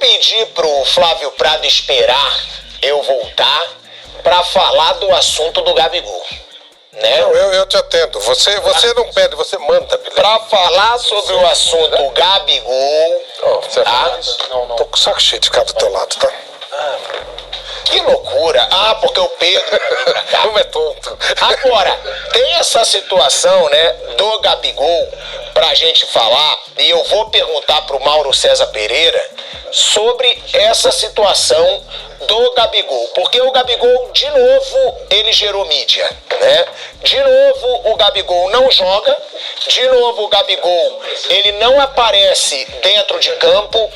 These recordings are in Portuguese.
pedir pro Flávio Prado esperar eu voltar pra falar do assunto do Gabigol, né? Não, eu te atendo. Você não pede, você manda. Pra falar sobre o assunto Gabigol, tá? Tô com o saco cheio de ficar do teu lado, tá? Que loucura. Porque o Pedro... Como é tonto. Agora, tem essa situação, né, do Gabigol pra gente falar, e eu vou perguntar pro Mauro César Pereira sobre essa situação do Gabigol, porque o Gabigol, de novo, ele gerou mídia, né? De novo, o Gabigol não joga, de novo, o Gabigol, ele não aparece dentro de campo,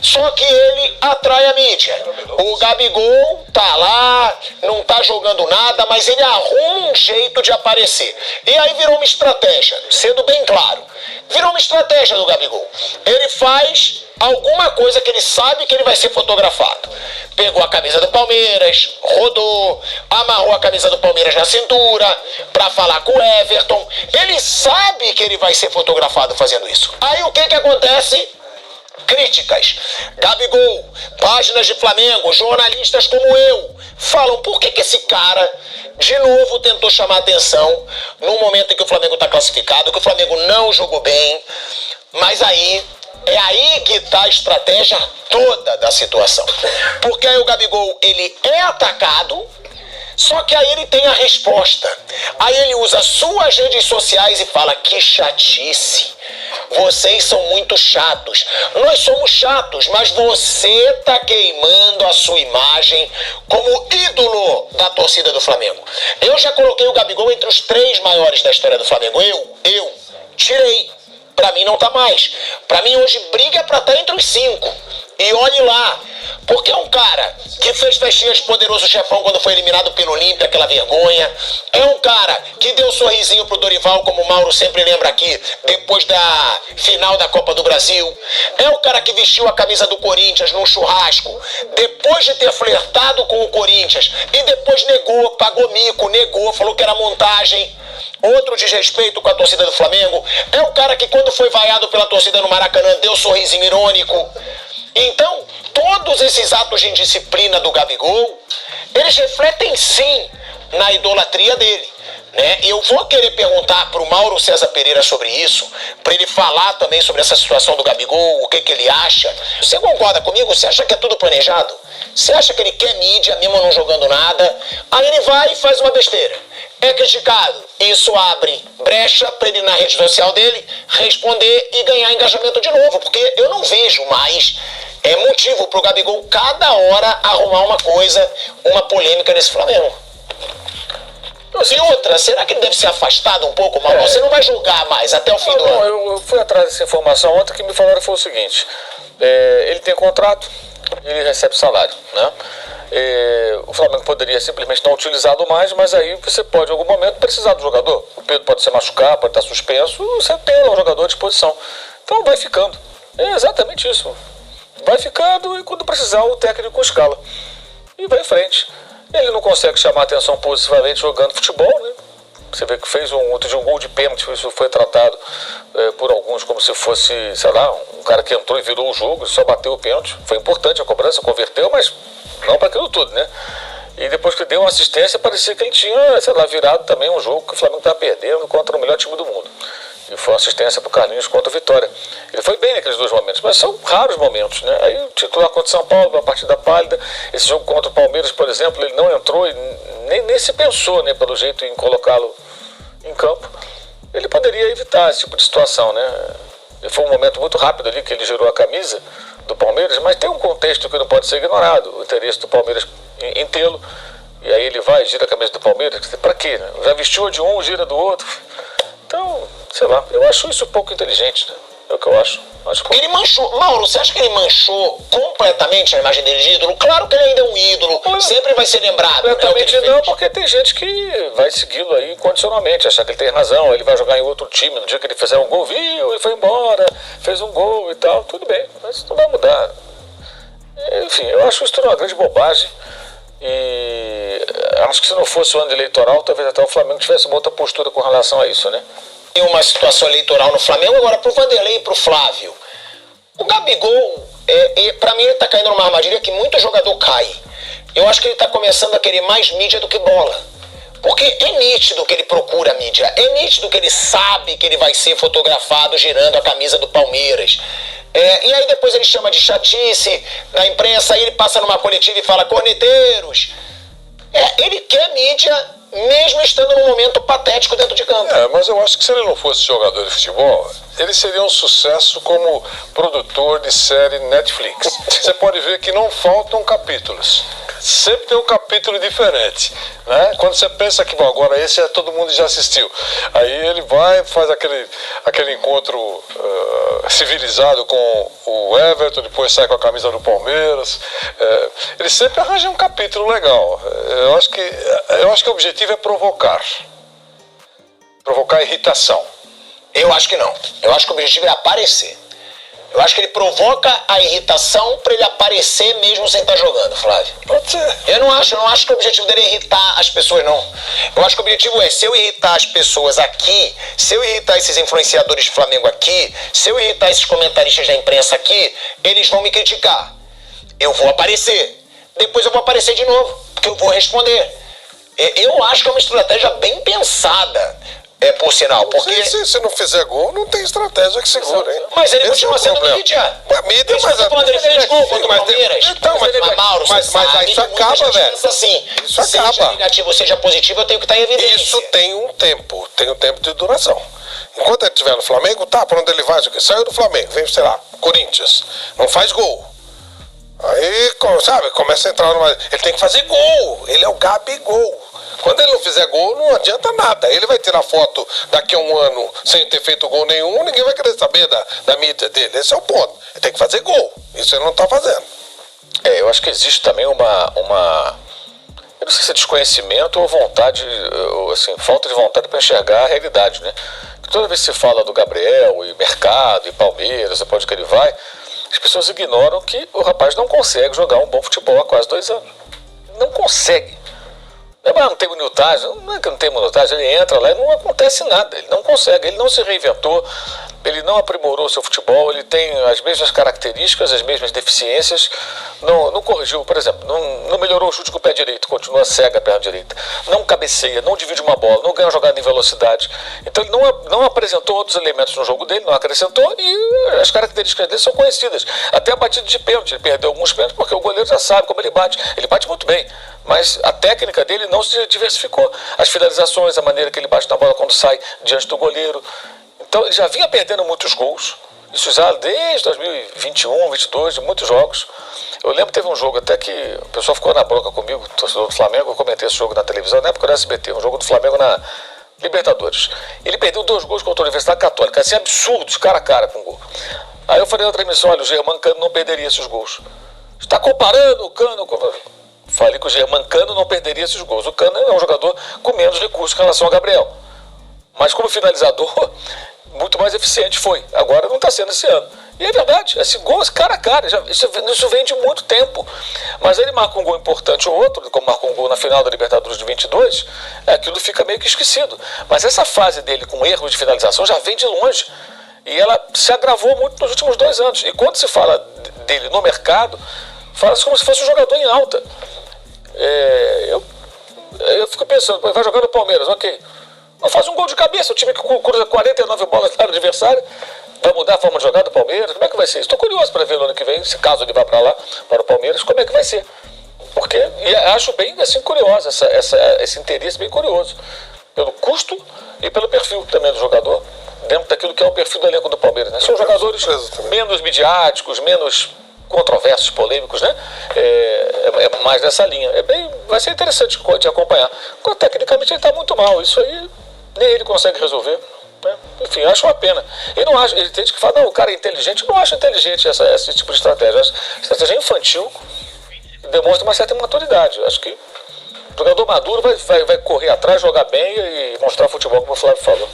só que ele atrai a mídia. O Gabigol tá lá, não tá jogando nada, mas ele arruma um jeito de aparecer. E aí virou uma estratégia, sendo bem claro. Virou uma estratégia do Gabigol. Ele faz alguma coisa que ele sabe que ele vai ser fotografado. Pegou a camisa do Palmeiras, rodou, amarrou a camisa do Palmeiras na cintura pra falar com o Everton. Ele sabe que ele vai ser fotografado fazendo isso. Aí o que acontece? Críticas. Gabigol, páginas de Flamengo, jornalistas como eu falam: por que esse cara de novo tentou chamar atenção no momento em que o Flamengo está classificado, que o Flamengo não jogou bem, mas aí é aí que está a estratégia toda da situação. Porque aí o Gabigol, ele é atacado, só que aí ele tem a resposta. Aí ele usa suas redes sociais e fala: que chatice. Vocês são muito chatos. Nós somos chatos, mas você tá queimando a sua imagem como ídolo da torcida do Flamengo. Eu já coloquei o Gabigol entre os 3 maiores da história do Flamengo. Eu tirei. Pra mim não tá mais. Pra mim hoje briga pra estar entre os 5. E olhe lá. Porque é um cara que fez festinhas de Poderoso Chefão quando foi eliminado pelo Olímpia, aquela vergonha. É um cara que deu sorrisinho pro Dorival, como o Mauro sempre lembra aqui, depois da final da Copa do Brasil. É o cara que vestiu a camisa do Corinthians num churrasco, depois de ter flertado com o Corinthians, e depois negou, pagou mico, negou, falou que era montagem. Outro desrespeito com a torcida do Flamengo. É o cara que, quando foi vaiado pela torcida no Maracanã, deu sorrisinho irônico. Então, todos esses atos de indisciplina do Gabigol, eles refletem sim na idolatria dele, né? E eu vou querer perguntar para o Mauro César Pereira sobre isso, para ele falar também sobre essa situação do Gabigol, o que ele acha. Você concorda comigo? Você acha que é tudo planejado? Você acha que ele quer mídia, mesmo não jogando nada? Aí ele vai e faz uma besteira. É criticado. Isso abre brecha para ele na rede social dele responder e ganhar engajamento de novo, porque eu não vejo mais motivo para o Gabigol cada hora arrumar uma coisa, uma polêmica nesse Flamengo. E outra, será que ele deve ser afastado um pouco, Mauro? Você não vai julgar mais até o fim do ano? Eu fui atrás dessa informação ontem, que me falaram foi o seguinte: ele tem contrato, ele recebe salário, né? O Flamengo poderia simplesmente não utilizá-lo mais, mas aí você pode em algum momento precisar do jogador. O Pedro pode se machucar, pode estar suspenso, você tem lá um jogador à disposição. Então vai ficando. É exatamente isso. Vai ficando e quando precisar o técnico escala. E vai em frente. Ele não consegue chamar atenção positivamente jogando futebol, né? Você vê que fez um gol de pênalti, isso foi tratado por alguns como se fosse, sei lá, um cara que entrou e virou o jogo, só bateu o pênalti. Foi importante a cobrança, converteu, mas não para aquilo tudo, né? E depois que deu uma assistência, parecia que ele tinha, sei lá, virado também um jogo que o Flamengo estava perdendo contra o melhor time do mundo. E foi uma assistência para o Carlinhos contra a Vitória. Ele foi bem naqueles 2 momentos, mas são raros momentos, né? Aí o titular contra o São Paulo, uma partida pálida. Esse jogo contra o Palmeiras, por exemplo, ele não entrou e nem se pensou, né, pelo jeito, em colocá-lo em campo. Ele poderia evitar esse tipo de situação, né? Foi um momento muito rápido ali que ele girou a camisa do Palmeiras, mas tem um contexto que não pode ser ignorado. O interesse do Palmeiras em tê-lo. E aí ele vai, gira a camisa do Palmeiras. Pra quê, né? Já vestiu de um, gira do outro. Então, sei lá, eu acho isso um pouco inteligente, né? É o que eu acho. Ele manchou. Mauro, você acha que ele manchou completamente a imagem dele de ídolo? Claro que ele ainda é um ídolo, sempre vai ser lembrado. Completamente não, porque tem gente que vai segui-lo aí incondicionalmente, achar que ele tem razão, ele vai jogar em outro time, no dia que ele fizer um gol, viu, ele foi embora, fez um gol e tal, tudo bem, mas isso não vai mudar. Enfim, eu acho isso uma grande bobagem. E acho que se não fosse o ano eleitoral, talvez até o Flamengo tivesse uma outra postura com relação a isso, né? Tem uma situação eleitoral no Flamengo, agora pro Vanderlei e pro Flávio. O Gabigol, E pra mim ele tá caindo numa armadilha que muito jogador cai. Eu acho que ele tá começando a querer mais mídia do que bola. Porque é nítido que ele procura mídia, é nítido que ele sabe que ele vai ser fotografado girando a camisa do Palmeiras. E aí depois ele chama de chatice na imprensa, aí ele passa numa coletiva e fala corneteiros. Ele quer mídia mesmo estando num momento patético dentro de campo. Mas eu acho que se ele não fosse jogador de futebol, ele seria um sucesso como produtor de série Netflix. Você pode ver que não faltam capítulos. Sempre tem um capítulo diferente, né? Quando você pensa que, bom, agora esse todo mundo já assistiu. Aí ele vai, faz aquele encontro civilizado com o Everton, depois sai com a camisa do Palmeiras. Ele sempre arranja um capítulo legal. Eu acho que o objetivo é provocar irritação. Eu acho que não. Eu acho que o objetivo é aparecer. Eu acho que ele provoca a irritação pra ele aparecer mesmo sem estar jogando, Flávio. Pode ser. Eu não acho que o objetivo dele é irritar as pessoas, não. Eu acho que o objetivo é, se eu irritar as pessoas aqui, se eu irritar esses influenciadores do Flamengo aqui, se eu irritar esses comentaristas da imprensa aqui, eles vão me criticar. Eu vou aparecer. Depois eu vou aparecer de novo, porque eu vou responder. Eu acho que é uma estratégia bem pensada. Por sinal, porque... Se não fizer gol, não tem estratégia que segura, hein? Mas ele continua sendo mídia. Mídia, Quando ele fez gol contra o Palmeiras. Então, Mauro, mas aí isso acaba, velho. Assim, isso seja acaba. negativo, seja positivo, eu tenho que estar em evidência. Isso tem um tempo de duração. Enquanto ele estiver no Flamengo, tá, pra onde ele vai? Saiu do Flamengo, vem, sei lá, Corinthians. Não faz gol. Aí, sabe, começa a entrar numa... Ele tem que fazer gol. Ele é o Gabigol. Quando ele não fizer gol, não adianta nada. Ele vai tirar foto daqui a um ano sem ter feito gol nenhum, ninguém vai querer saber da mídia dele. Esse é o ponto. Ele tem que fazer gol. Isso ele não está fazendo. Eu acho que existe também uma... Eu não sei se é desconhecimento ou vontade, ou, assim, falta de vontade para enxergar a realidade, né? Porque toda vez que se fala do Gabriel e mercado e Palmeiras, aonde que ele vai, as pessoas ignoram que o rapaz não consegue jogar um bom futebol há quase 2 anos. Não consegue. Não tem minutagem, não é que não tem minutagem, ele entra lá e não acontece nada, ele não consegue, ele não se reinventou, ele não aprimorou seu futebol, ele tem as mesmas características, as mesmas deficiências, não corrigiu, por exemplo, não melhorou o chute com o pé direito, continua cega a perna direita, não cabeceia, não divide uma bola, não ganha uma jogada em velocidade, então ele não apresentou outros elementos no jogo dele, não acrescentou, e as características dele são conhecidas, até a batida de pênalti, ele perdeu alguns pênaltis porque o goleiro já sabe como ele bate muito bem, mas a técnica dele não se diversificou, as finalizações, a maneira que ele bate na bola quando sai diante do goleiro. Então ele já vinha perdendo muitos gols, isso já desde 2021, 2022, de muitos jogos. Eu lembro que teve um jogo até que o pessoal ficou na bronca comigo, torcedor do Flamengo, eu comentei esse jogo na televisão, na época do SBT, um jogo do Flamengo na Libertadores. Ele perdeu 2 gols contra a Universidade Católica, assim, absurdos, cara a cara com o gol. Aí eu falei na transmissão, olha, o Germancano não perderia esses gols. Está comparando o Cano com... Falei que o Germancano não perderia esses gols. O Cano é um jogador com menos recursos em relação ao Gabriel. Mas como finalizador, muito mais eficiente foi. Agora não está sendo esse ano. E é verdade, esse gol, cara a cara, isso vem de muito tempo. Mas ele marca um gol importante ou outro, como marcou um gol na final da Libertadores de 22, aquilo fica meio que esquecido. Mas essa fase dele com erros de finalização já vem de longe. E ela se agravou muito nos últimos 2 anos. E quando se fala dele no mercado, fala-se como se fosse um jogador em alta. Eu fico pensando, vai jogar no Palmeiras, ok. Não faz um gol de cabeça, o time que cruza 49 bolas na área adversária, vai mudar a forma de jogar do Palmeiras? Como é que vai ser? Estou curioso para ver no ano que vem, se caso ele vá para lá, para o Palmeiras, como é que vai ser. Porque acho bem assim curioso, esse interesse bem curioso, pelo custo e pelo perfil também do jogador, dentro daquilo que é o perfil do elenco do Palmeiras, né? São jogadores menos midiáticos, menos controversos, polêmicos, né? É mais nessa linha. Vai ser interessante de acompanhar. Tecnicamente ele está muito mal. Isso aí nem ele consegue resolver. Né? Enfim, acho uma pena. E não acho, ele tem gente que fala, não, o cara é inteligente. Eu não acho inteligente esse tipo de estratégia. A estratégia é infantil e demonstra uma certa imaturidade. Eu acho que o jogador maduro vai correr atrás, jogar bem e mostrar futebol, como o Flávio falou.